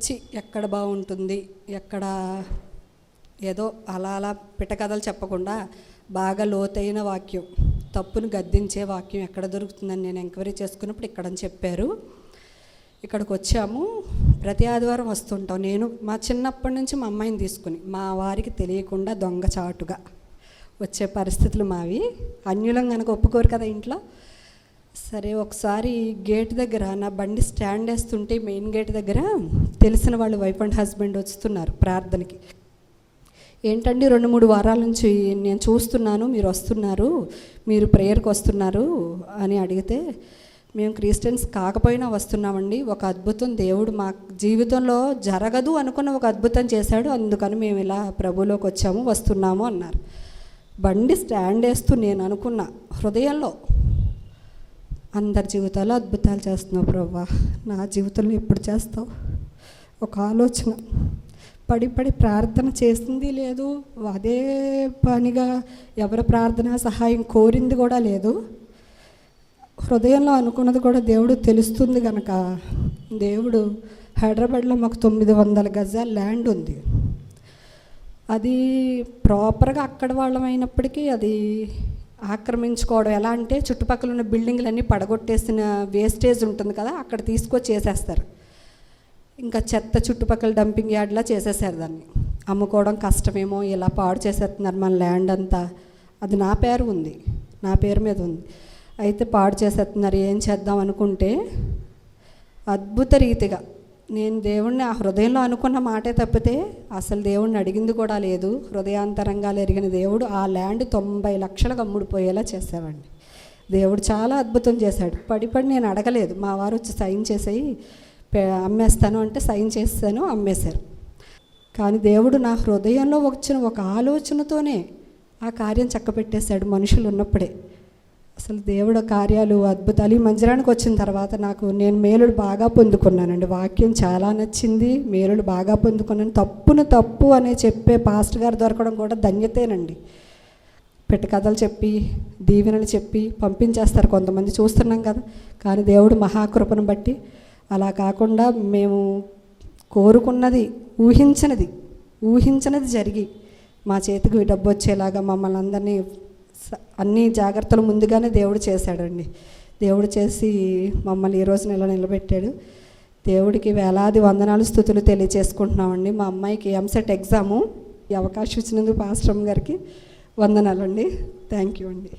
వచ్చి ఎక్కడ బాగుంటుంది, ఎక్కడ ఏదో అలా అలా పిట్టకథలు చెప్పకుండా బాగా లోతైన వాక్యం, తప్పును గద్దించే వాక్యం ఎక్కడ దొరుకుతుందని నేను ఎంక్వైరీ చేసుకున్నప్పుడు ఇక్కడని చెప్పారు. ఇక్కడికి వచ్చాము. ప్రతి ఆదివారం వస్తుంటాం. నేను మా చిన్నప్పటి నుంచి మా అమ్మాయిని తీసుకుని మా వారికి తెలియకుండా దొంగచాటుగా వచ్చే పరిస్థితులు మావి. అన్యులం కనుక ఒప్పుకోరు కదా ఇంట్లో. సరే, ఒకసారి గేట్ దగ్గర నా బండి స్టాండ్ వేస్తుంటే మెయిన్ గేట్ దగ్గర తెలిసిన వాళ్ళు వైఫ్ అండ్ హస్బెండ్ వస్తున్నారు ప్రార్థనకి. ఏంటండి 2-3 వారాల నుంచి నేను చూస్తున్నాను మీరు వస్తున్నారు, మీరు ప్రేయర్కి వస్తున్నారు అని అడిగితే, మేము క్రిస్టియన్స్ కాకపోయినా వస్తున్నామండి, ఒక అద్భుతం దేవుడు మా జీవితంలో జరగదు అనుకున్న ఒక అద్భుతం చేశాడు, అందుకని మేము ఇలా ప్రభువులోకి వచ్చాము, వస్తున్నాము అన్నారు. బండి స్టాండ్ వేస్తూ నేను అనుకున్న హృదయంలో, అందరి జీవితాల్లో అద్భుతాలు చేస్తున్నావు ప్రభువా, నా జీవితంలో ఎప్పుడు చేస్తావు? ఒక ఆలోచన. పడి ప్రార్థన చేసింది లేదు, అదే పనిగా ఎవరి ప్రార్థన సహాయం కోరింది కూడా లేదు. హృదయంలో అనుకున్నది కూడా దేవుడు తెలుస్తుంది కనుక, దేవుడు హైదరాబాద్లో మాకు 900 గజాల ల్యాండ్ ఉంది. అది ప్రాపర్గా అక్కడ వాళ్ళం అయినప్పటికీ అది ఆక్రమించుకోవడం ఎలా అంటే, చుట్టుపక్కల ఉన్న బిల్డింగ్లన్నీ పడగొట్టేసిన వేస్టేజ్ ఉంటుంది కదా, అక్కడ తీసుకొచ్చి చేసేస్తారు. ఇంకా చెత్త చుట్టుపక్కల డంపింగ్ యార్డ్లా చేసేసారు దాన్ని. అమ్ముకోవడం కష్టమేమో, ఇలా పాడు చేసేస్తున్నారు మన ల్యాండ్ అంతా. అది నా పేరు ఉంది, నా పేరు మీద ఉంది. అయితే పాడు చేసేస్తున్నారు, ఏం చేద్దాం అనుకుంటే అద్భుత రీతిగా నేను దేవుణ్ణి ఆ హృదయంలో అనుకున్న మాటే తప్పితే అసలు దేవుణ్ణి అడిగింది కూడా లేదు. హృదయాంతరంగాలు ఎరిగిన దేవుడు ఆ ల్యాండ్ 90 లక్షలకు అమ్ముడుపోయేలా చేసావండి. దేవుడు చాలా అద్భుతం చేశాడు. పడి నేను అడగలేదు. మా వారు వచ్చి సైన్ చేసేయి అమ్మేస్తాను అంటే సైన్ చేస్తాను, అమ్మేశారు. కానీ దేవుడు నా హృదయంలో వచ్చిన ఒక ఆలోచనతోనే ఆ కార్యం చక్కబెట్టేశాడు మనుషులు ఉన్నప్పుడే. అసలు దేవుడు కార్యాలు అద్భుతాలు. ఈ మందిరానికి వచ్చిన తర్వాత నేను మేలుడు బాగా పొందుకున్నానండి. వాక్యం చాలా నచ్చింది, మేలుడు బాగా పొందుకున్నాను. తప్పును తప్పు అనే చెప్పే పాస్టర్ గారు దొరకడం కూడా ధన్యతేనండి. కథలు చెప్పి దీవెనలు చెప్పి పంపించేస్తారు కొంతమంది, చూస్తున్నాం కదా. కానీ దేవుడు మహాకృపను బట్టి అలా కాకుండా మేము కోరుకున్నది ఊహించినది జరిగి మా చేతికి డబ్బు వచ్చేలాగా మమ్మల్ని అందరినీ అన్ని జాగ్రత్తలు ముందుగానే దేవుడు చేశాడండి. దేవుడు చేసి మమ్మల్ని ఈ రోజున ఇలా నిలబెట్టాడు. దేవుడికి వేలాది వందనాలు స్తుతులు తెలియచేసుకుంటున్నామండి. మా అమ్మాయికి ఎంసెట్ ఎగ్జాము, ఈ అవకాశం ఇచ్చినందుకు పాస్టర్ గారికి వందనాలండి. థ్యాంక్ యూ అండి.